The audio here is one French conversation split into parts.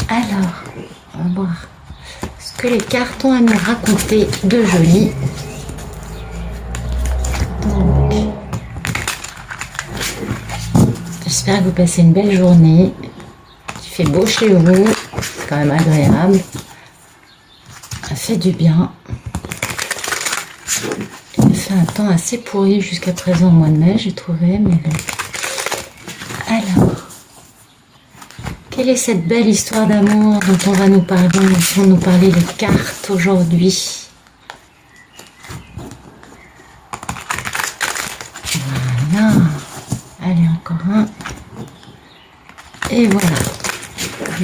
Alors, on va voir ce que les cartes ont à nous raconter de joli. Donc, j'espère que vous passez une belle journée. Il fait beau chez vous, c'est quand même agréable. Ça fait du bien. Il fait un temps assez pourri jusqu'à présent au mois de mai, j'ai trouvé. Mais bon. Alors, quelle est cette belle histoire d'amour dont on va nous parler, dont vont nous parler les cartes aujourd'hui? Voilà. Allez, encore un. Et voilà.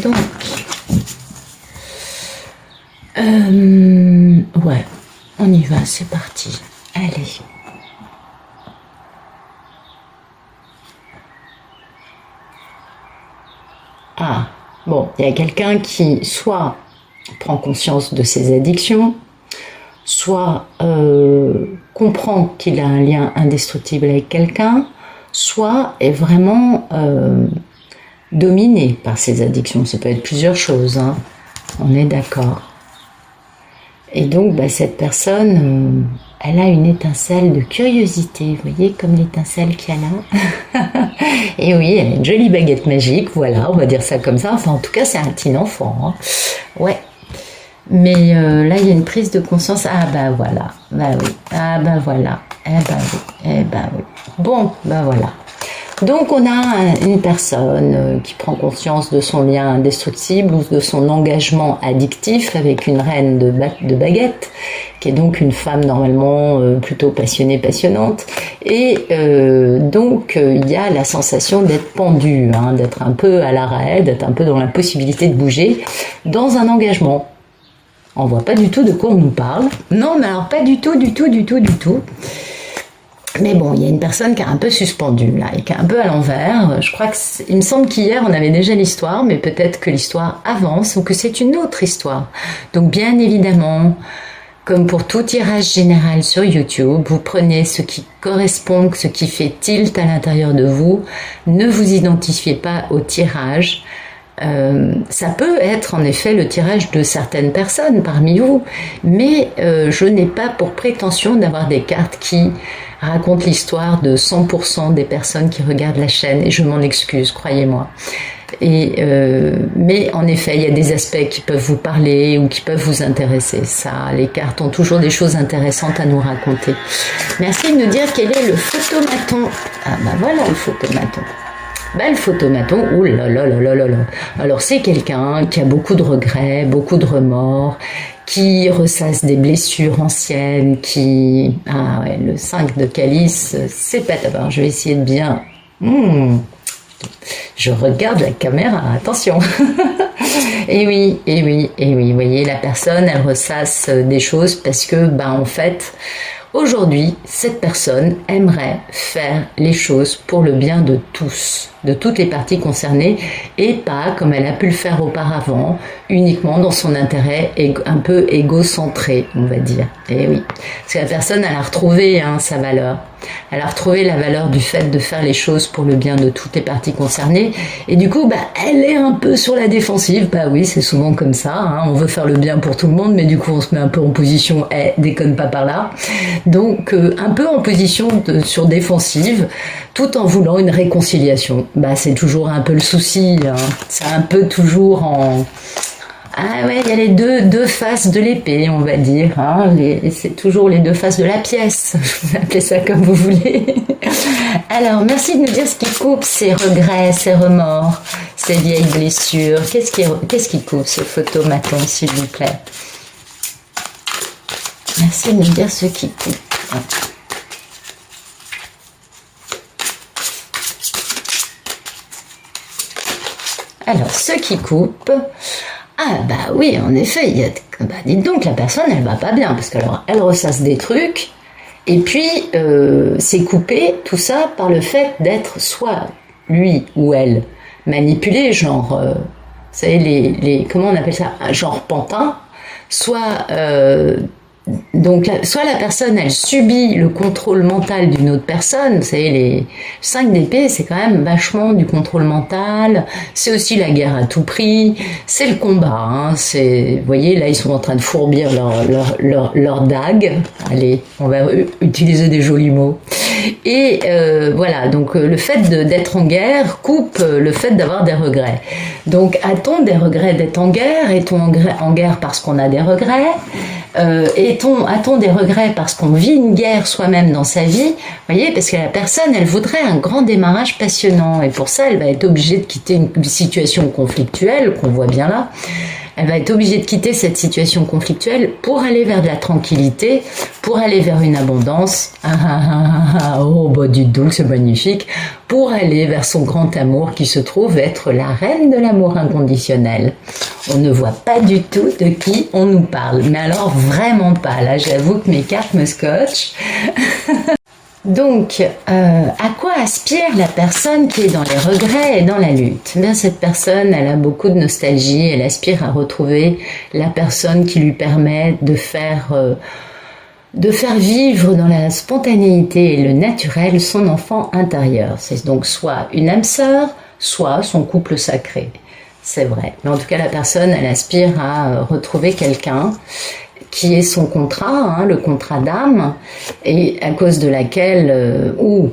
Donc, ouais, on y va, c'est parti. Allez. Ah, bon, il y a quelqu'un qui soit prend conscience de ses addictions, soit comprend qu'il a un lien indestructible avec quelqu'un, soit est vraiment dominé par ses addictions. Ça peut être plusieurs choses, hein. On est d'accord. Et donc, bah, cette personne, elle a une étincelle de curiosité, vous voyez, comme l'étincelle qu'il y a là. Et oui, elle a une jolie baguette magique, voilà, on va dire ça comme ça. Enfin, en tout cas, c'est un petit enfant, hein. Ouais. Mais là, il y a une prise de conscience. Ah, bah voilà, bah oui, ah, bah voilà, eh bah oui, eh bah oui. Bon, bah voilà. Donc on a une personne qui prend conscience de son lien indestructible ou de son engagement addictif avec une reine de baguette, qui est donc une femme normalement plutôt passionnée, passionnante. Et donc il y a la sensation d'être pendu, hein, d'être un peu à l'arrêt, d'être un peu dans l'impossibilité de bouger, dans un engagement. On voit pas du tout de quoi on nous parle. Non, mais alors pas du tout, du tout, du tout, du tout. Mais bon, il y a une personne qui est un peu suspendue là, et qui est un peu à l'envers. Je crois que il me semble qu'hier on avait déjà l'histoire, mais peut-être que l'histoire avance ou que c'est une autre histoire. Donc bien évidemment, comme pour tout tirage général sur YouTube, vous prenez ce qui correspond, ce qui fait tilt à l'intérieur de vous. Ne vous identifiez pas au tirage. Ça peut être en effet le tirage de certaines personnes parmi vous, mais je n'ai pas pour prétention d'avoir des cartes qui racontent l'histoire de 100% des personnes qui regardent la chaîne, et je m'en excuse, croyez-moi. Mais en effet, il y a des aspects qui peuvent vous parler ou qui peuvent vous intéresser. Ça, les cartes ont toujours des choses intéressantes à nous raconter. Merci de nous dire quel est le photomaton. Ah bah voilà le photomaton. Bah, le photomaton, ouh là là là là là là. Alors c'est quelqu'un qui a beaucoup de regrets, beaucoup de remords, qui ressasse des blessures anciennes, qui... Ah ouais, le 5 de calice, c'est pas tabac. Je vais essayer de bien... Je regarde la caméra, attention. Et oui, et oui, et oui. Vous voyez, la personne, elle ressasse des choses parce que, bah en fait... Aujourd'hui, cette personne aimerait faire les choses pour le bien de tous, de toutes les parties concernées, et pas, comme elle a pu le faire auparavant, uniquement dans son intérêt un peu égocentré, on va dire. Et oui, parce que la personne, elle a retrouvé sa valeur. Elle a retrouvé la valeur du fait de faire les choses pour le bien de toutes les parties concernées, et du coup, bah, elle est un peu sur la défensive. Bah oui, c'est souvent comme ça, hein. On veut faire le bien pour tout le monde, mais du coup, on se met un peu en position, déconne pas par là. Donc, un peu en position sur défensive, tout en voulant une réconciliation. Bah, c'est toujours un peu le souci, hein. C'est un peu toujours en... Ah ouais, il y a les deux faces de l'épée, on va dire, hein. C'est toujours les deux faces de la pièce. Vous appelez ça comme vous voulez. Alors, merci de nous dire ce qui coupe ces regrets, ces remords, ces vieilles blessures. Qu'est-ce qui coupe ce photomaton, s'il vous plaît? Merci de nous dire ce qui coupe. Alors, ce qui coupe... Ah bah oui, en effet, il y a... Bah, dites donc, la personne, elle va pas bien, parce qu'alors, elle ressasse des trucs, et puis c'est coupé, tout ça, par le fait d'être soit lui ou elle manipulé, genre, vous savez, comment on appelle ça, genre pantin, soit Donc, soit la personne, elle subit le contrôle mental d'une autre personne. Vous savez, les 5 d'épée, c'est quand même vachement du contrôle mental. C'est aussi la guerre à tout prix. C'est le combat. Hein. Vous voyez, là, ils sont en train de fourbir leur dague. Allez, on va utiliser des jolis mots. Et voilà, donc le fait d'être en guerre coupe le fait d'avoir des regrets. Donc, a-t-on des regrets d'être en guerre? Est-on en guerre parce qu'on a des regrets? A-t-on des regrets parce qu'on vit une guerre soi-même dans sa vie? Vous voyez, parce que la personne, elle voudrait un grand démarrage passionnant, et pour ça, elle va être obligée de quitter une situation conflictuelle, qu'on voit bien là. Elle va être obligée de quitter cette situation conflictuelle pour aller vers de la tranquillité, pour aller vers une abondance. Oh, bah dites donc, c'est magnifique. Pour aller vers son grand amour qui se trouve être la reine de l'amour inconditionnel. On ne voit pas du tout de qui on nous parle. Mais alors, vraiment pas. Là, j'avoue que mes cartes me scotchent. Donc, à quoi aspire la personne qui est dans les regrets et dans la lutte? Bien, cette personne, elle a beaucoup de nostalgie, elle aspire à retrouver la personne qui lui permet de faire vivre dans la spontanéité et le naturel son enfant intérieur. C'est donc soit une âme sœur, soit son couple sacré. C'est vrai. Mais en tout cas, la personne, elle aspire à retrouver quelqu'un qui est son contrat, hein, le contrat d'âme, et à cause de laquelle, bon,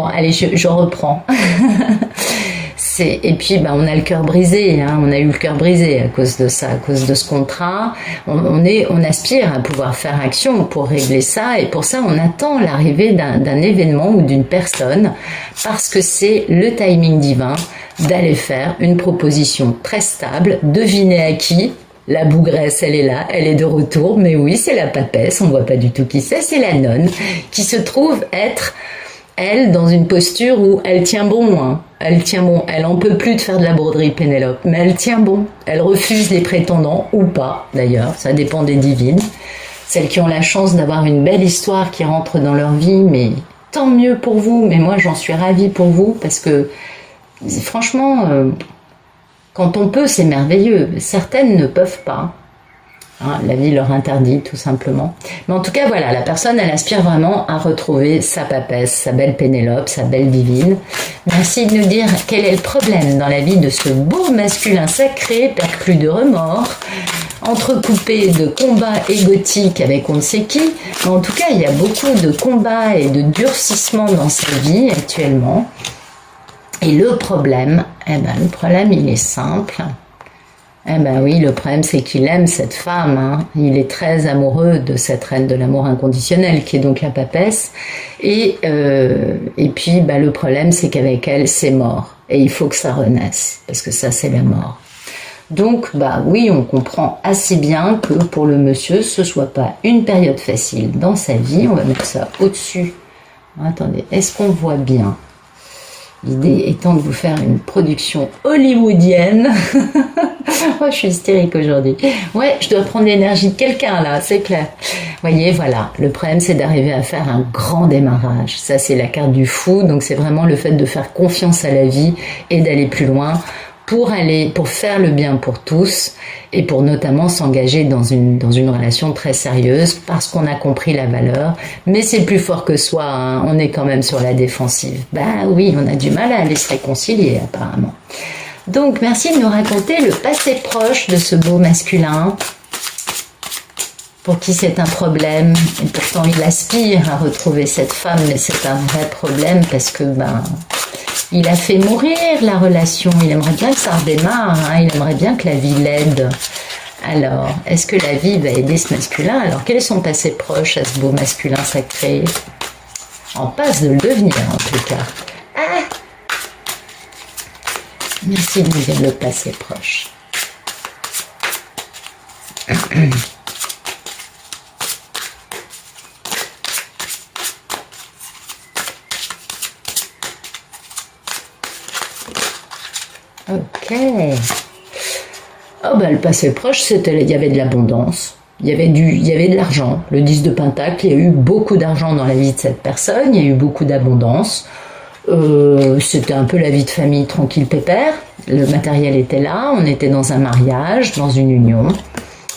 allez, je reprends. Et puis, on a le cœur brisé, hein, on a eu le cœur brisé à cause de ça, à cause de ce contrat. On aspire à pouvoir faire action pour régler ça, et pour ça, on attend l'arrivée d'un événement ou d'une personne, parce que c'est le timing divin d'aller faire une proposition très stable. Devinez à qui? La bougresse, elle est là, elle est de retour, mais oui, c'est la papesse, on voit pas du tout qui c'est la nonne, qui se trouve être, elle, dans une posture où elle tient bon, hein. Elle tient bon, elle en peut plus de faire de la broderie Pénélope, mais elle tient bon, elle refuse les prétendants, ou pas d'ailleurs, ça dépend des divines, celles qui ont la chance d'avoir une belle histoire qui rentre dans leur vie, mais tant mieux pour vous, mais moi j'en suis ravie pour vous, parce que franchement... quand on peut, c'est merveilleux. Certaines ne peuvent pas. Hein, la vie leur interdit, tout simplement. Mais en tout cas, voilà, la personne, elle aspire vraiment à retrouver sa papesse, sa belle Pénélope, sa belle divine. Merci de nous dire quel est le problème dans la vie de ce beau masculin sacré, perclus de remords, entrecoupé de combats égotiques avec on ne sait qui. Mais en tout cas, il y a beaucoup de combats et de durcissements dans sa vie actuellement. Et le problème, le problème, il est simple. Oui, le problème, c'est qu'il aime cette femme. Hein. Il est très amoureux de cette reine de l'amour inconditionnel, qui est donc la papesse. Et puis, le problème, c'est qu'avec elle, c'est mort. Et il faut que ça renaisse, parce que ça, c'est la mort. Donc, oui, on comprend assez bien que pour le monsieur, ce soit pas une période facile dans sa vie. On va mettre ça au-dessus. Attendez, est-ce qu'on voit bien ? L'idée étant de vous faire une production hollywoodienne. Oh, je suis hystérique aujourd'hui. Ouais, je dois prendre l'énergie de quelqu'un là, c'est clair. Voyez, voilà, le problème c'est d'arriver à faire un grand démarrage. Ça c'est la carte du fou, donc c'est vraiment le fait de faire confiance à la vie et d'aller plus loin pour faire le bien pour tous et pour notamment s'engager dans une relation très sérieuse parce qu'on a compris la valeur. Mais c'est plus fort que soi, hein. On est quand même sur la défensive. Oui, on a du mal à aller se réconcilier apparemment. Donc merci de nous raconter le passé proche de ce beau masculin pour qui c'est un problème et pourtant il aspire à retrouver cette femme, mais c'est un vrai problème parce que il a fait mourir la relation, il aimerait bien que ça redémarre, hein. Il aimerait bien que la vie l'aide. Alors, est-ce que la vie va aider ce masculin? Alors, quel est son passé proche à ce beau masculin sacré? En passe de le devenir, en tout cas. Ah! Merci de nous dire le passé proche. Ok. Le passé proche, il y avait de l'abondance, il y avait de l'argent. Le 10 de Pentacle, il y a eu beaucoup d'argent dans la vie de cette personne, il y a eu beaucoup d'abondance. C'était un peu la vie de famille tranquille pépère. Le matériel était là, on était dans un mariage, dans une union.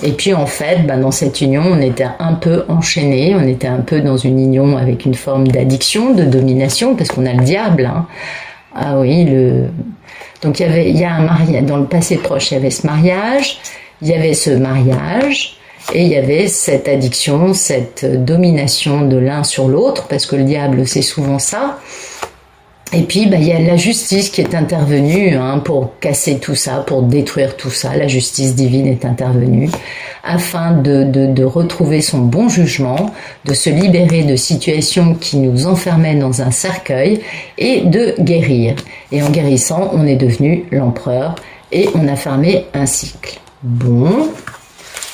Et puis en fait, dans cette union, on était un peu enchaînés, on était un peu dans une union avec une forme d'addiction, de domination, parce qu'on a le diable. Hein. Ah oui, donc il y a un mariage, dans le passé proche, il y avait ce mariage, il y avait ce mariage, et il y avait cette addiction, cette domination de l'un sur l'autre, parce que le diable, c'est souvent ça. Et puis, il y a la justice qui est intervenue pour casser tout ça, pour détruire tout ça. La justice divine est intervenue afin de retrouver son bon jugement, de se libérer de situations qui nous enfermaient dans un cercueil et de guérir. Et en guérissant, on est devenu l'empereur et on a fermé un cycle. Bon...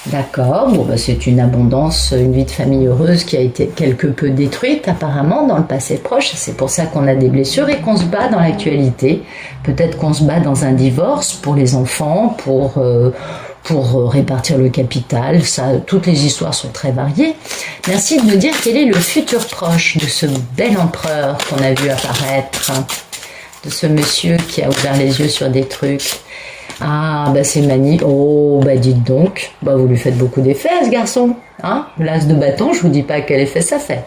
D'accord, c'est une abondance, une vie de famille heureuse qui a été quelque peu détruite apparemment dans le passé proche. C'est pour ça qu'on a des blessures et qu'on se bat dans l'actualité. Peut-être qu'on se bat dans un divorce pour les enfants, pour répartir le capital. Ça, toutes les histoires sont très variées. Merci de nous dire quel est le futur proche de ce bel empereur qu'on a vu apparaître, de ce monsieur qui a ouvert les yeux sur des trucs. Ah, c'est magnifique. Oh, dites donc. Vous lui faites beaucoup d'effets à ce garçon. Hein? L'as de bâton, je vous dis pas quel effet ça fait.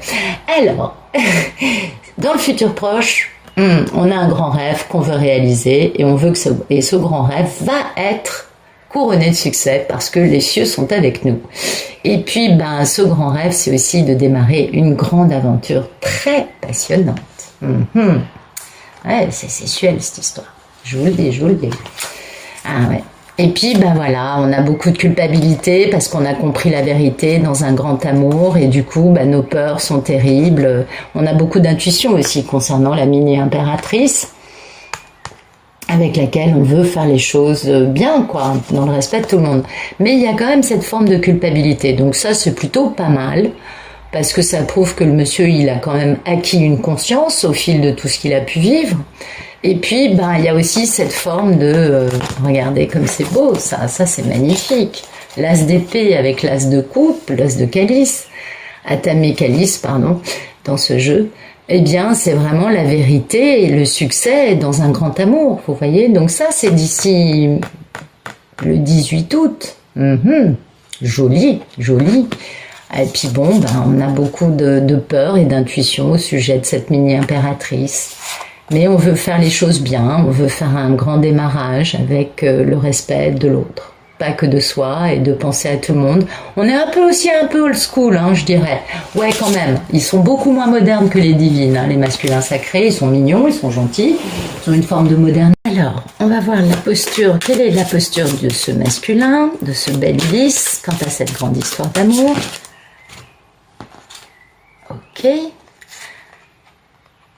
Alors, dans le futur proche, on a un grand rêve qu'on veut réaliser et on veut que ce grand rêve va être couronné de succès parce que les cieux sont avec nous. Et puis, ce grand rêve, c'est aussi de démarrer une grande aventure très passionnante. Ouais, c'est sexuel cette histoire. Je vous le dis. Ah ouais. Et puis voilà, on a beaucoup de culpabilité parce qu'on a compris la vérité dans un grand amour et du coup nos peurs sont terribles. On a beaucoup d'intuition aussi concernant la mini-impératrice avec laquelle on veut faire les choses bien, dans le respect de tout le monde. Mais il y a quand même cette forme de culpabilité, donc ça c'est plutôt pas mal. Parce que ça prouve que le monsieur, il a quand même acquis une conscience au fil de tout ce qu'il a pu vivre. Et puis, il y a aussi cette forme de... regardez comme c'est beau, ça c'est magnifique. L'as d'épée avec l'as de coupe, l'as de calice, Atamé calice, pardon, dans ce jeu. Eh bien, c'est vraiment la vérité et le succès dans un grand amour, vous voyez. Donc ça, c'est d'ici le 18 août. Joli. Et puis on a beaucoup de peur et d'intuition au sujet de cette mini-impératrice. Mais on veut faire les choses bien, on veut faire un grand démarrage avec le respect de l'autre. Pas que de soi et de penser à tout le monde. On est un peu old school, je dirais. Ouais, quand même. Ils sont beaucoup moins modernes que les divines, les masculins sacrés. Ils sont mignons, ils sont gentils. Ils ont une forme de modernité. Alors, on va voir la posture. Quelle est la posture de ce masculin, de ce bel Ulysse, quant à cette grande histoire d'amour? Ok.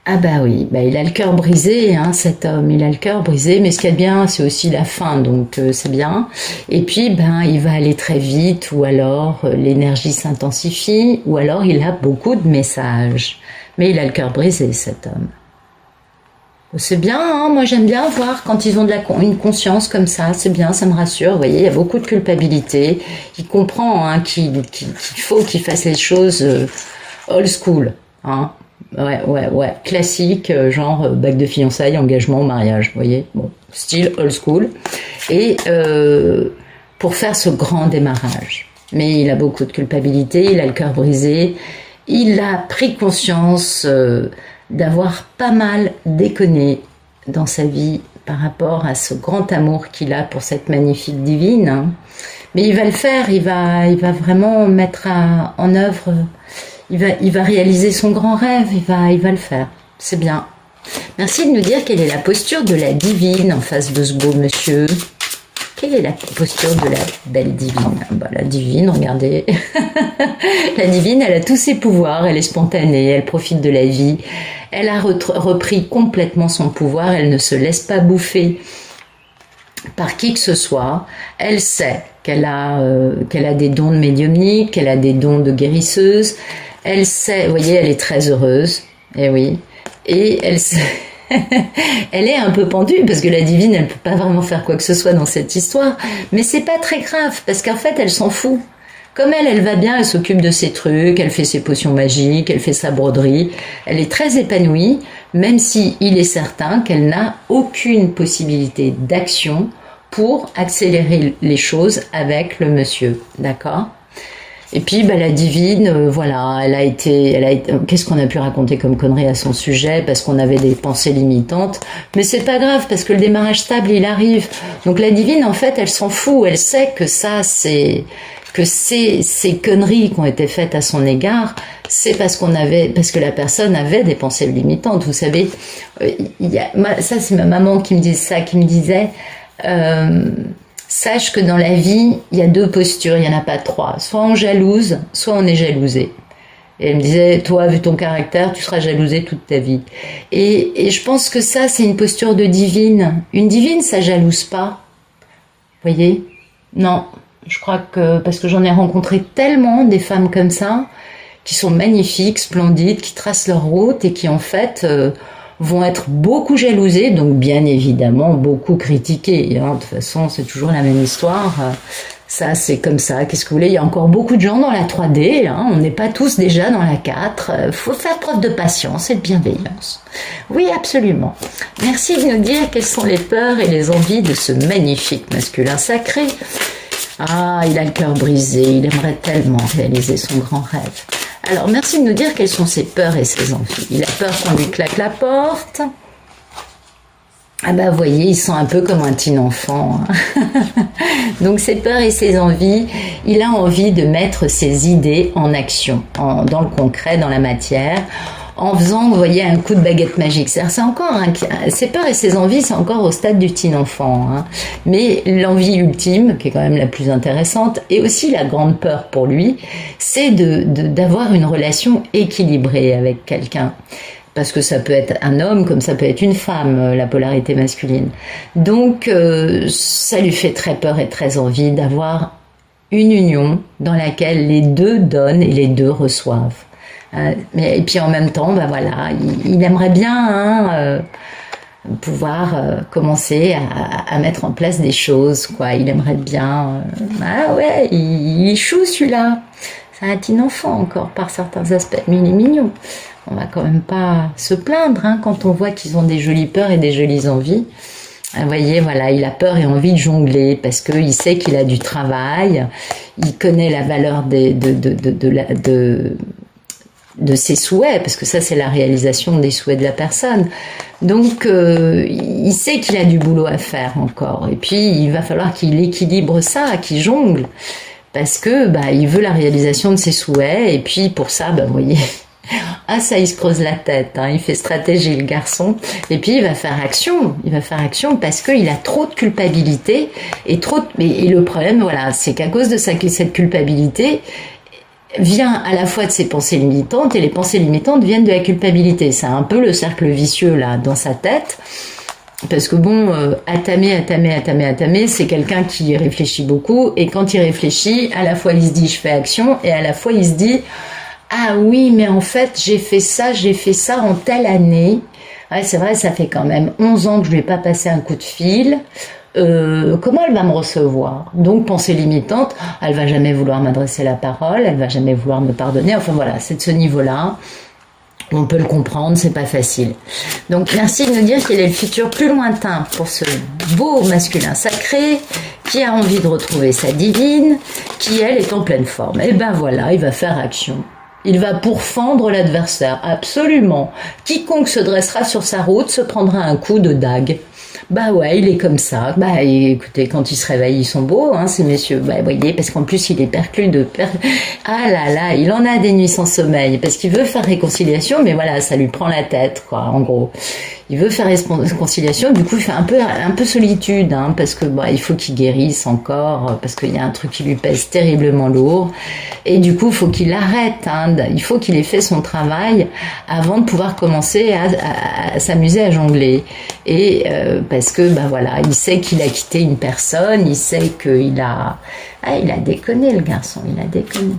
Ah oui, il a le cœur brisé, cet homme, il a le cœur brisé, mais ce qu'il y a de bien, c'est aussi la fin, donc c'est bien. Et puis, il va aller très vite, ou alors l'énergie s'intensifie, ou alors il a beaucoup de messages. Mais il a le cœur brisé, cet homme. C'est bien, moi j'aime bien voir quand ils ont une conscience comme ça, c'est bien, ça me rassure, vous voyez, il y a beaucoup de culpabilité. Il comprend qu'il faut qu'il fasse les choses old school, Ouais, classique, genre bague de fiançailles, engagement, mariage, vous voyez, style old school, et pour faire ce grand démarrage. Mais il a beaucoup de culpabilité, il a le cœur brisé, il a pris conscience d'avoir pas mal déconné dans sa vie par rapport à ce grand amour qu'il a pour cette magnifique divine. Mais il va le faire, il va vraiment mettre en œuvre... Il va réaliser son grand rêve, il va le faire. C'est bien. Merci de nous dire quelle est la posture de la divine en face de ce beau monsieur. Quelle est la posture de la belle divine? La divine, regardez. La divine, elle a tous ses pouvoirs, elle est spontanée, elle profite de la vie. Elle a repris complètement son pouvoir, elle ne se laisse pas bouffer par qui que ce soit. Elle sait qu'elle a des dons de médiumnique, qu'elle a des dons de guérisseuse. Elle sait, vous voyez, elle est très heureuse, oui, et elle sait, elle est un peu pendue, parce que la divine, elle peut pas vraiment faire quoi que ce soit dans cette histoire, mais c'est pas très grave, parce qu'en fait, elle s'en fout. Comme elle va bien, elle s'occupe de ses trucs, elle fait ses potions magiques, elle fait sa broderie, elle est très épanouie, même si il est certain qu'elle n'a aucune possibilité d'action pour accélérer les choses avec le monsieur, d'accord? Et puis la divine, voilà, elle a été, qu'est-ce qu'on a pu raconter comme connerie à son sujet parce qu'on avait des pensées limitantes, mais c'est pas grave parce que le démarrage stable il arrive. Donc la divine en fait, elle s'en fout, elle sait que ça c'est que ces conneries qui ont été faites à son égard, c'est parce que la personne avait des pensées limitantes. Vous savez, ça c'est ma maman qui me disait ça, qui me disait. Sache que dans la vie, il y a deux postures, il n'y en a pas trois. Soit on jalouse, soit on est jalousé. Et elle me disait, toi, vu ton caractère, tu seras jalousé toute ta vie. Et je pense que ça, c'est une posture de divine. Une divine, ça jalouse pas. Vous voyez? Non. Je crois que, parce que j'en ai rencontré tellement des femmes comme ça, qui sont magnifiques, splendides, qui tracent leur route et qui, en fait, vont être beaucoup jalousées, donc bien évidemment beaucoup critiquées. Hein. De toute façon, c'est toujours la même histoire. Ça, c'est comme ça. Qu'est-ce que vous voulez? Il y a encore beaucoup de gens dans la 3D. Hein. On n'est pas tous déjà dans la 4. Faut faire preuve de patience et de bienveillance. Oui, absolument. Merci de nous dire quelles sont les peurs et les envies de ce magnifique masculin sacré. Ah, il a le cœur brisé. Il aimerait tellement réaliser son grand rêve. Alors, merci de nous dire quelles sont ses peurs et ses envies. Il a peur qu'on lui claque la porte. Ah bah, vous voyez, il sent un peu comme un petit enfant. Hein. Donc, ses peurs et ses envies, il a envie de mettre ses idées en action, dans le concret, dans la matière, en faisant, vous voyez, un coup de baguette magique. C'est encore ses peurs et ses envies, c'est encore au stade du petit enfant. Hein. Mais l'envie ultime, qui est quand même la plus intéressante, et aussi la grande peur pour lui, c'est d'avoir une relation équilibrée avec quelqu'un. Parce que ça peut être un homme comme ça peut être une femme, la polarité masculine. Donc, ça lui fait très peur et très envie d'avoir une union dans laquelle les deux donnent et les deux reçoivent. Et puis en même temps, bah voilà, il aimerait bien pouvoir commencer à mettre en place des choses, quoi. Il aimerait bien. Ah ouais, il est chou celui-là. C'est un petit enfant encore par certains aspects, mais il est mignon. On va quand même pas se plaindre hein, quand on voit qu'ils ont des jolies peurs et des jolies envies. Vous voyez, voilà, il a peur et envie de jongler parce qu'il sait qu'il a du travail, il connaît la valeur de ses souhaits, parce que ça c'est la réalisation des souhaits de la personne. Donc il sait qu'il a du boulot à faire encore, et puis il va falloir qu'il équilibre ça, qu'il jongle, parce que il veut la réalisation de ses souhaits, et puis pour ça, vous voyez, ah ça il se creuse la tête, hein, il fait stratégie le garçon, et puis il va faire action parce qu'il a trop de culpabilité, et le problème, voilà, c'est qu'à cause de cette culpabilité, vient à la fois de ses pensées limitantes et les pensées limitantes viennent de la culpabilité. C'est un peu le cercle vicieux là dans sa tête parce que Attamé, c'est quelqu'un qui réfléchit beaucoup et quand il réfléchit, à la fois il se dit je fais action et à la fois il se dit ah oui mais en fait j'ai fait ça en telle année. Ouais, c'est vrai, ça fait quand même 11 ans que je lui ai pas passé un coup de fil. Comment elle va me recevoir? Donc pensée limitante, elle va jamais vouloir m'adresser la parole, elle va jamais vouloir me pardonner, enfin voilà, c'est de ce niveau-là, on peut le comprendre, c'est pas facile. Donc merci de nous dire quel est le futur plus lointain pour ce beau masculin sacré, qui a envie de retrouver sa divine, qui elle est en pleine forme. Et ben voilà, il va faire action. Il va pourfendre l'adversaire, absolument. Quiconque se dressera sur sa route se prendra un coup de dague. Bah ouais, il est comme ça. Écoutez, quand ils se réveillent, ils sont beaux, hein, ces messieurs. Vous voyez, parce qu'en plus, il est perclus Ah là là, il en a des nuits sans sommeil, parce qu'il veut faire réconciliation, mais voilà, ça lui prend la tête, quoi, en gros. Il veut faire réconciliation, du coup, il fait un peu solitude, hein, parce que il faut qu'il guérisse encore, parce qu'il y a un truc qui lui pèse terriblement lourd. Et du coup, il faut qu'il arrête, hein, il faut qu'il ait fait son travail avant de pouvoir commencer à s'amuser à jongler. Et parce que voilà, il sait qu'il a quitté une personne, il sait qu'il a il a déconné le garçon, il a déconné.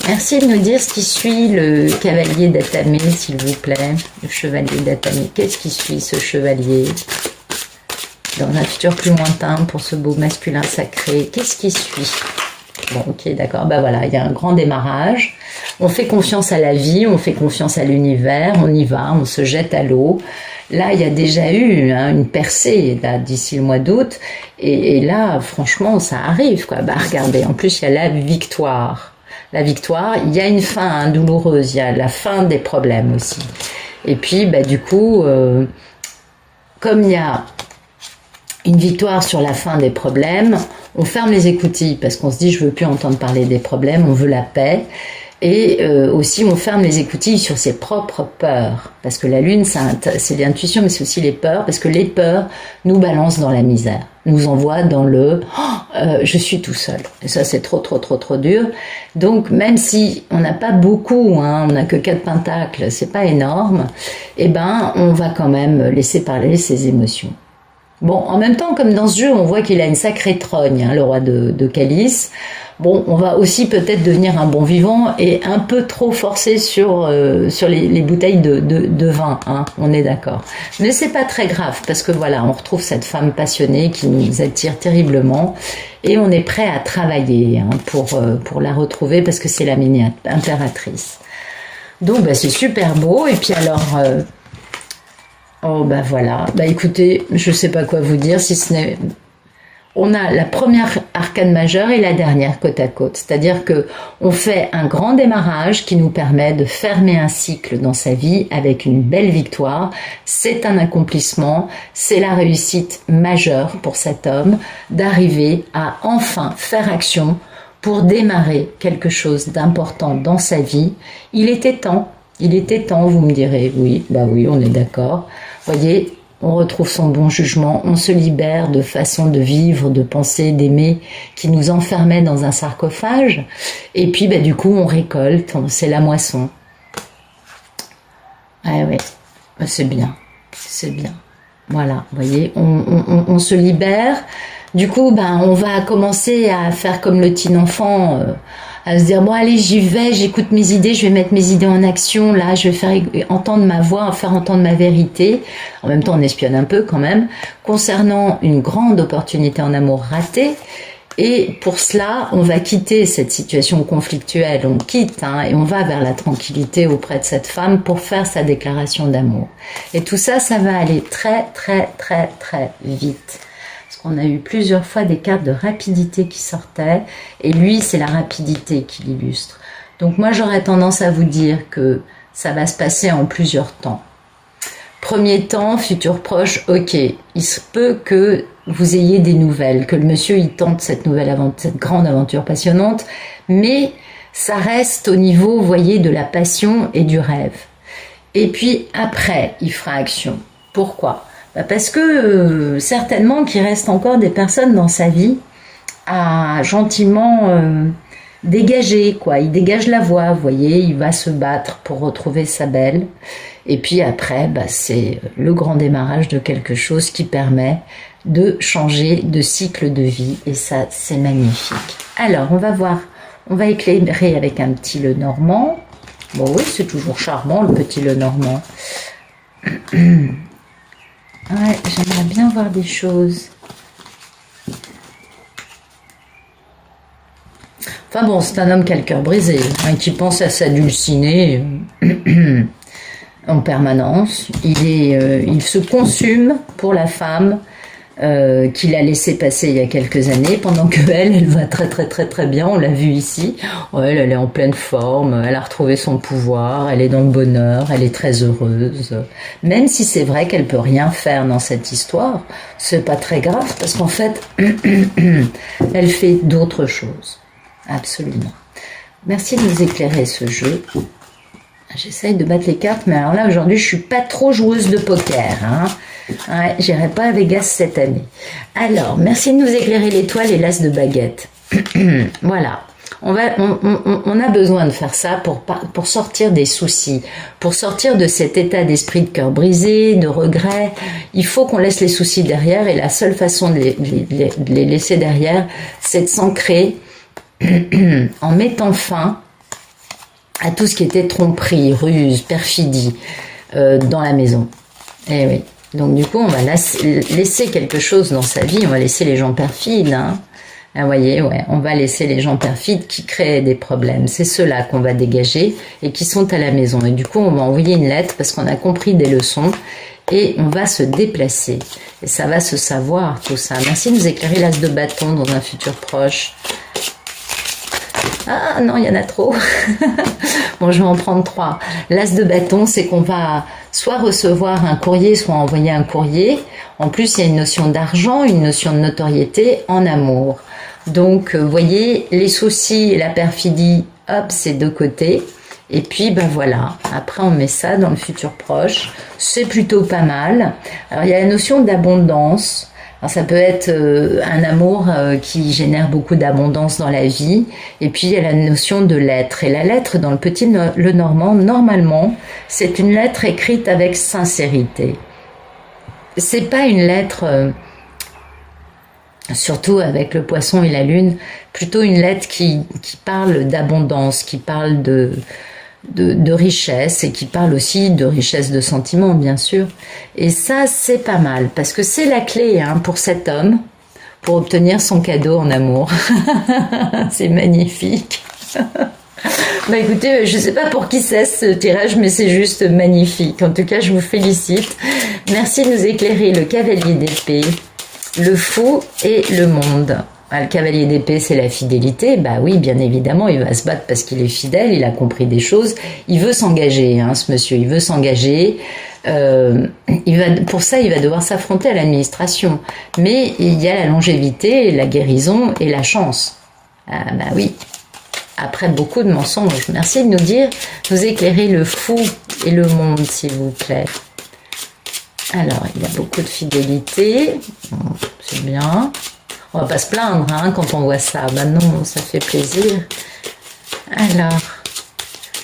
Merci de nous dire ce qui suit le cavalier d'Attamé, s'il vous plaît, le chevalier d'Attamé. Qu'est-ce qui suit ce chevalier dans un futur plus lointain pour ce beau masculin sacré? Qu'est-ce qui suit? Bon, ok, d'accord, voilà, il y a un grand démarrage. On fait confiance à la vie, on fait confiance à l'univers, on y va, on se jette à l'eau. Là, il y a déjà eu hein, une percée là d'ici le mois d'août, et là, franchement, ça arrive quoi. Bah regardez, en plus il y a la victoire. La victoire, il y a une fin hein, douloureuse, il y a la fin des problèmes aussi. Et puis, bah du coup, comme il y a une victoire sur la fin des problèmes, on ferme les écoutilles parce qu'on se dit je veux plus entendre parler des problèmes, on veut la paix. Et aussi on ferme les écoutilles sur ses propres peurs, parce que la lune c'est l'intuition mais c'est aussi les peurs, parce que les peurs nous balancent dans la misère, nous envoient dans le je suis tout seul, et ça c'est trop dur. Donc même si on n'a pas beaucoup, hein, on n'a que 4 pentacles, c'est pas énorme, et ben on va quand même laisser parler ses émotions. Bon, en même temps, comme dans ce jeu, on voit qu'il a une sacrée trogne, hein, le roi de calice. Bon, on va aussi peut-être devenir un bon vivant et un peu trop forcer sur les bouteilles de vin, hein, on est d'accord. Mais c'est pas très grave, parce que voilà, on retrouve cette femme passionnée qui nous attire terriblement et on est prêt à travailler hein, pour la retrouver, parce que c'est la mini impératrice. Donc, bah, c'est super beau, et puis alors... oh bah voilà, bah écoutez, je sais pas quoi vous dire si ce n'est... On a la première arcane majeure et la dernière côte à côte, c'est-à-dire que on fait un grand démarrage qui nous permet de fermer un cycle dans sa vie avec une belle victoire. C'est un accomplissement, c'est la réussite majeure pour cet homme d'arriver à enfin faire action pour démarrer quelque chose d'important dans sa vie. Il était temps, vous me direz, oui, bah oui, on est d'accord. Voyez, on retrouve son bon jugement, on se libère de façons de vivre, de penser, d'aimer, qui nous enfermaient dans un sarcophage. Et puis, bah, du coup, on récolte, c'est la moisson. Ah ouais, c'est bien, c'est bien. Voilà, vous voyez, on se libère. Du coup, ben, on va commencer à faire comme le petit enfant, à se dire, bon allez, j'y vais, j'écoute mes idées, je vais mettre mes idées en action, là, je vais faire entendre ma voix, faire entendre ma vérité. En même temps, on espionne un peu quand même, concernant une grande opportunité en amour ratée. Et pour cela, on va quitter cette situation conflictuelle, on quitte, hein, et on va vers la tranquillité auprès de cette femme pour faire sa déclaration d'amour. Et tout ça, ça va aller très vite. On a eu plusieurs fois des cartes de rapidité qui sortaient, et lui, c'est la rapidité qui l'illustre. Donc moi, j'aurais tendance à vous dire que ça va se passer en plusieurs temps. Premier temps, futur proche, ok, il se peut que vous ayez des nouvelles, que le monsieur, il tente cette grande aventure passionnante, mais ça reste au niveau, vous voyez, de la passion et du rêve. Et puis après, il fera action. Pourquoi ? Parce que certainement qu'il reste encore des personnes dans sa vie à gentiment dégager, quoi. Il dégage la voie, vous voyez, il va se battre pour retrouver sa belle. Et puis après, bah, c'est le grand démarrage de quelque chose qui permet de changer de cycle de vie. Et ça, c'est magnifique. Alors, on va voir, on va éclairer avec un petit Lenormand. Bon oui, c'est toujours charmant, le petit Lenormand. Ouais, j'aimerais bien voir des choses. Enfin bon, c'est un homme qui a le cœur brisé, hein, qui pense à s'adulciner en permanence. Il se consume pour la femme qu'il a laissé passer il y a quelques années, pendant que elle va très bien, on l'a vu ici. Ouais, elle est en pleine forme, elle a retrouvé son pouvoir, elle est dans le bonheur, elle est très heureuse. Même si c'est vrai qu'elle peut rien faire dans cette histoire, c'est pas très grave, parce qu'en fait, elle fait d'autres choses. Absolument. Merci de nous éclairer ce jeu. J'essaye de battre les cartes, mais alors là, aujourd'hui, je suis pas trop joueuse de poker, hein. Ouais, j'irai pas à Vegas cette année. Alors, merci de nous éclairer l'étoile et l'as de baguette. Voilà. On a besoin de faire ça pour sortir des soucis, pour sortir de cet état d'esprit de cœur brisé, de regret. Il faut qu'on laisse les soucis derrière, et la seule façon de les laisser derrière, c'est de s'ancrer en mettant fin à tout ce qui était tromperie, ruse, perfidie dans la maison. Eh oui. Donc du coup, on va laisser quelque chose dans sa vie, on va laisser les gens perfides. Hein. Ah, vous voyez, ouais, on va laisser les gens perfides qui créent des problèmes. C'est ceux-là qu'on va dégager et qui sont à la maison. Et du coup, on va envoyer une lettre parce qu'on a compris des leçons. et on va se déplacer. Et ça va se savoir, tout ça. Merci de nous éclairer l'as de bâton dans un futur proche. Ah non, il y en a trop. Bon, je vais en prendre 3. L'as de bâton, c'est qu'on va soit recevoir un courrier, soit envoyer un courrier. En plus, il y a une notion d'argent, une notion de notoriété en amour. Donc, vous voyez, les soucis et la perfidie, hop, c'est de côté. Et puis, ben voilà, après on met ça dans le futur proche. C'est plutôt pas mal. Alors, il y a la notion d'abondance. Alors, ça peut être un amour qui génère beaucoup d'abondance dans la vie. Et puis, il y a la notion de lettre. Et la lettre, dans le petit le normand, normalement, c'est une lettre écrite avec sincérité. C'est pas une lettre... surtout avec le poisson et la lune, plutôt une lettre qui parle d'abondance, qui parle de richesse et qui parle aussi de richesse de sentiments, bien sûr. Et ça, c'est pas mal, parce que c'est la clé pour cet homme, pour obtenir son cadeau en amour. C'est magnifique. Bah écoutez, je sais pas pour qui c'est ce tirage, mais c'est juste magnifique. En tout cas, je vous félicite. Merci de nous éclairer le cavalier d'épée, le fou et le monde. Le cavalier d'épée, c'est la fidélité. Bah oui, bien évidemment, il va se battre parce qu'il est fidèle, il a compris des choses. Il veut s'engager, ce monsieur, il veut s'engager. Pour ça, il va devoir s'affronter à l'administration. Mais il y a la longévité, la guérison et la chance. Ah bah oui. Après beaucoup de mensonges. Merci de nous éclairer le fou et le monde, s'il vous plaît. Alors, il y a beaucoup de fidélité. C'est bien. On va pas se plaindre quand on voit ça. Ben non, ça fait plaisir. Alors,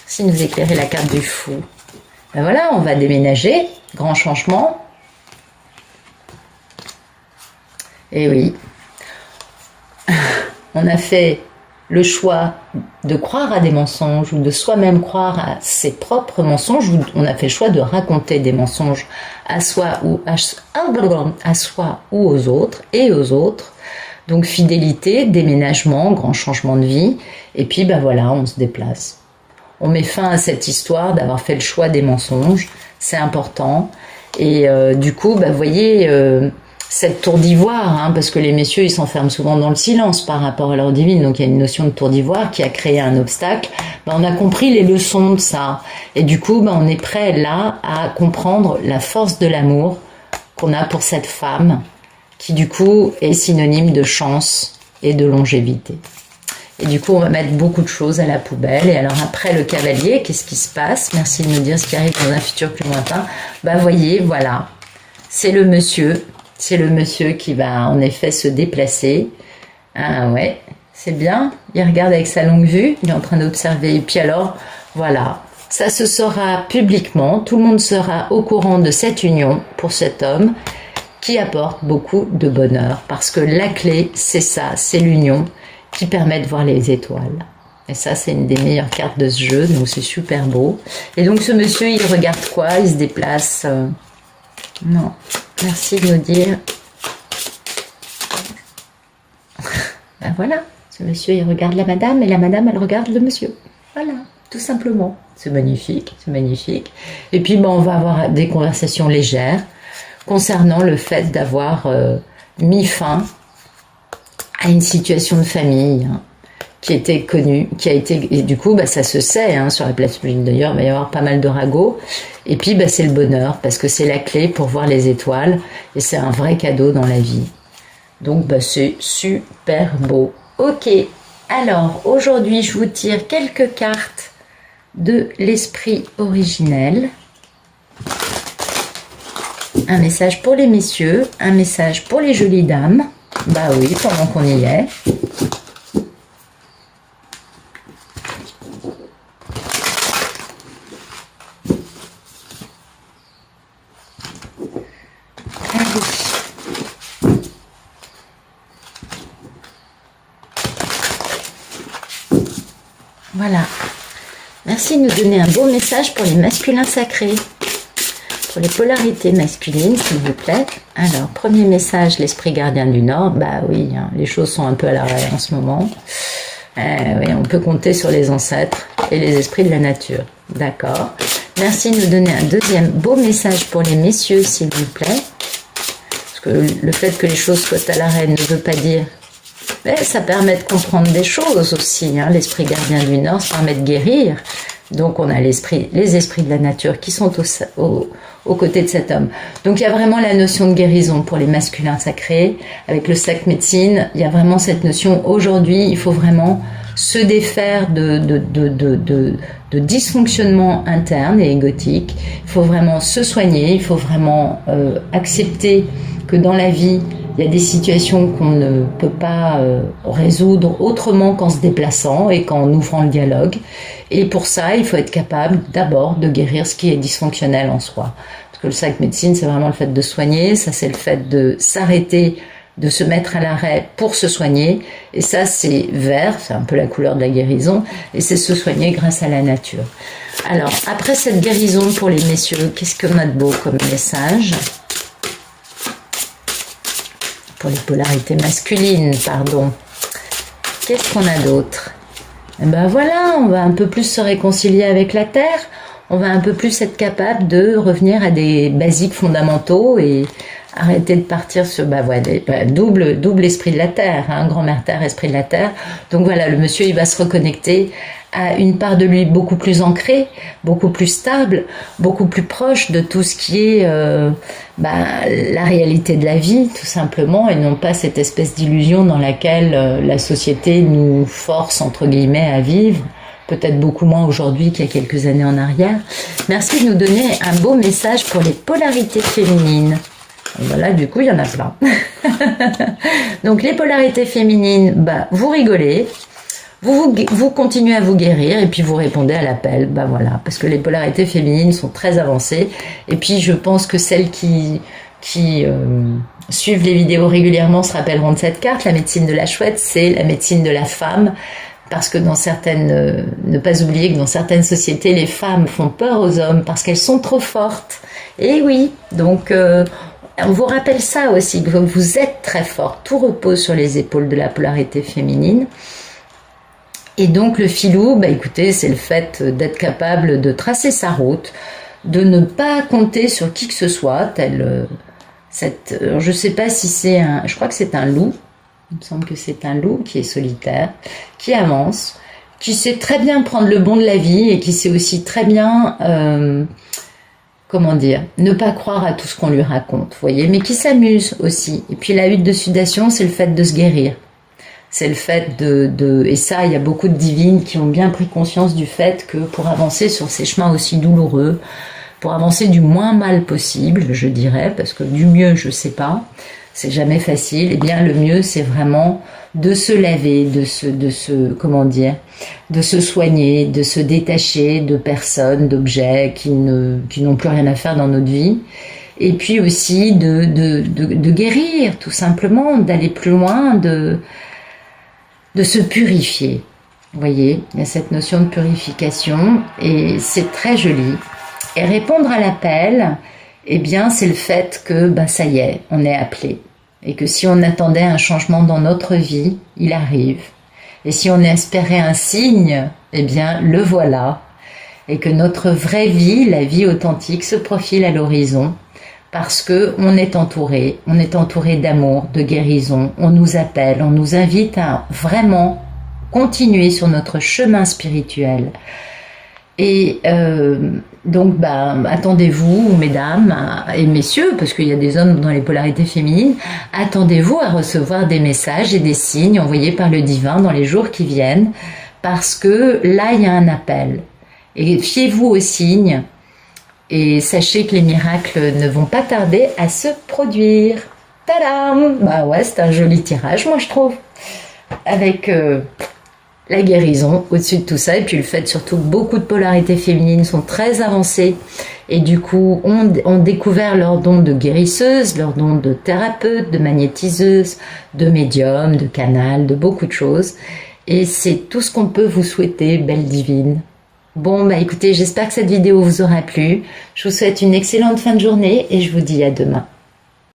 si nous éclairer la carte du fou. Ben voilà, on va déménager. Grand changement. Et oui. On a fait le choix de croire à des mensonges ou de soi-même croire à ses propres mensonges, ou on a fait le choix de raconter des mensonges à soi ou aux autres et aux autres. Donc fidélité, déménagement, grand changement de vie, et puis ben voilà, on se déplace. On met fin à cette histoire d'avoir fait le choix des mensonges, c'est important. Et du coup, vous voyez, cette tour d'ivoire, parce que les messieurs, ils s'enferment souvent dans le silence par rapport à leur divine, donc il y a une notion de tour d'ivoire qui a créé un obstacle. On a compris les leçons de ça, et du coup, on est prêt là à comprendre la force de l'amour qu'on a pour cette femme, qui du coup est synonyme de chance et de longévité. Et du coup, on va mettre beaucoup de choses à la poubelle. Et alors après le cavalier, qu'est-ce qui se passe? Merci de nous dire ce qui arrive dans un futur plus lointain. Voyez, voilà, c'est le monsieur. C'est le monsieur qui va en effet se déplacer. Ah ouais, c'est bien. Il regarde avec sa longue vue, il est en train d'observer. Et puis alors, voilà, ça se saura publiquement. Tout le monde sera au courant de cette union pour cet homme qui apporte beaucoup de bonheur. Parce que la clé, c'est ça, c'est l'union qui permet de voir les étoiles. Et ça, c'est une des meilleures cartes de ce jeu, donc c'est super beau. Et donc ce monsieur, il regarde quoi? Il se déplace. Non, merci de nous dire. Voilà, ce monsieur, il regarde la madame, et la madame, elle regarde le monsieur. Voilà, tout simplement. C'est magnifique, c'est magnifique. Et puis, on va avoir des conversations légères concernant le fait d'avoir mis fin à une situation de famille qui était connue, qui a été, et du coup, ça se sait, sur la place publique d'ailleurs, il va y avoir pas mal de ragots. Et puis, c'est le bonheur, parce que c'est la clé pour voir les étoiles, et c'est un vrai cadeau dans la vie. Donc, c'est super beau. Ok, alors, aujourd'hui, je vous tire quelques cartes de l'esprit originel. Un message pour les messieurs, un message pour les jolies dames. Bah oui, pendant qu'on y est. Voilà. Merci de nous donner un beau message pour les masculins sacrés. Pour les polarités masculines, s'il vous plaît. Alors, premier message, l'esprit gardien du Nord. Bah oui, les choses sont un peu à l'arrêt en ce moment. Oui, on peut compter sur les ancêtres et les esprits de la nature. D'accord. Merci de nous donner un deuxième beau message pour les messieurs, s'il vous plaît. Parce que le fait que les choses soient à l'arrêt ne veut pas dire... Mais ça permet de comprendre des choses aussi. Hein. L'esprit gardien du Nord, ça permet de guérir. Donc on a les esprits de la nature qui sont aux côtés de cet homme. Donc il y a vraiment la notion de guérison pour les masculins sacrés. Avec le sac médecine, il y a vraiment cette notion. Aujourd'hui, il faut vraiment se défaire de dysfonctionnement interne et égotique. Il faut vraiment se soigner, il faut vraiment accepter que dans la vie, il y a des situations qu'on ne peut pas résoudre autrement qu'en se déplaçant et qu'en ouvrant le dialogue. Et pour ça, il faut être capable d'abord de guérir ce qui est dysfonctionnel en soi. Parce que le sac médecine, c'est vraiment le fait de soigner, ça c'est le fait de s'arrêter, de se mettre à l'arrêt pour se soigner. Et ça c'est vert, c'est un peu la couleur de la guérison, et c'est se soigner grâce à la nature. Alors, après cette guérison pour les messieurs, qu'est-ce qu'on a de beau comme message ? Pour les polarités masculines, pardon. Qu'est-ce qu'on a d'autre? Eh ben voilà, on va un peu plus se réconcilier avec la Terre, on va un peu plus être capable de revenir à des basiques fondamentaux et arrêter de partir sur double esprit de la Terre, hein, grand-mère Terre, esprit de la Terre. Donc voilà, le monsieur, il va se reconnecter à une part de lui beaucoup plus ancrée, beaucoup plus stable, beaucoup plus proche de tout ce qui est la réalité de la vie, tout simplement, et non pas cette espèce d'illusion dans laquelle la société nous force, entre guillemets, à vivre, peut-être beaucoup moins aujourd'hui qu'il y a quelques années en arrière. Merci de nous donner un beau message pour les polarités féminines. Et voilà, du coup, il y en a plein. Donc, les polarités féminines, vous rigolez. Vous continuez à vous guérir et puis vous répondez à l'appel, voilà, parce que les polarités féminines sont très avancées. Et puis je pense que celles qui suivent les vidéos régulièrement se rappelleront de cette carte. La médecine de la chouette, c'est la médecine de la femme, parce que dans certaines, ne pas oublier que dans certaines sociétés, les femmes font peur aux hommes parce qu'elles sont trop fortes. Et oui, donc on vous rappelle ça aussi, que vous êtes très fort. Tout repose sur les épaules de la polarité féminine. Et donc le filou, écoutez, c'est le fait d'être capable de tracer sa route, de ne pas compter sur qui que ce soit, je ne sais pas si c'est je crois que c'est un loup, il me semble que c'est un loup qui est solitaire, qui avance, qui sait très bien prendre le bon de la vie et qui sait aussi très bien, ne pas croire à tout ce qu'on lui raconte, vous voyez, mais qui s'amuse aussi. Et puis la hutte de sudation, c'est le fait de se guérir. C'est le fait et ça, il y a beaucoup de divines qui ont bien pris conscience du fait que pour avancer sur ces chemins aussi douloureux, pour avancer du moins mal possible, je dirais, parce que du mieux, je sais pas, c'est jamais facile, et bien le mieux, c'est vraiment de se laver, de se soigner, de se détacher de personnes, d'objets qui n'ont plus rien à faire dans notre vie. Et puis aussi de guérir, tout simplement, d'aller plus loin, de se purifier. Vous voyez, il y a cette notion de purification et c'est très joli. Et répondre à l'appel, eh bien, c'est le fait que, ça y est, on est appelé. Et que si on attendait un changement dans notre vie, il arrive. Et si on espérait un signe, eh bien, le voilà. Et que notre vraie vie, la vie authentique, se profile à l'horizon. Parce que on est entouré d'amour, de guérison, on nous appelle, on nous invite à vraiment continuer sur notre chemin spirituel. Et donc, attendez-vous, mesdames et messieurs, parce qu'il y a des hommes dans les polarités féminines, attendez-vous à recevoir des messages et des signes envoyés par le divin dans les jours qui viennent, parce que là, il y a un appel. Et fiez-vous aux signes. Et sachez que les miracles ne vont pas tarder à se produire. Tadam! Ouais, c'est un joli tirage, moi je trouve. Avec la guérison au-dessus de tout ça. Et puis le fait surtout que beaucoup de polarités féminines sont très avancées. Et du coup, ont découvert leur don de guérisseuse, leur don de thérapeute, de magnétiseuse, de médium, de canal, de beaucoup de choses. Et c'est tout ce qu'on peut vous souhaiter, belle divine. Bon, écoutez, j'espère que cette vidéo vous aura plu. Je vous souhaite une excellente fin de journée et je vous dis à demain.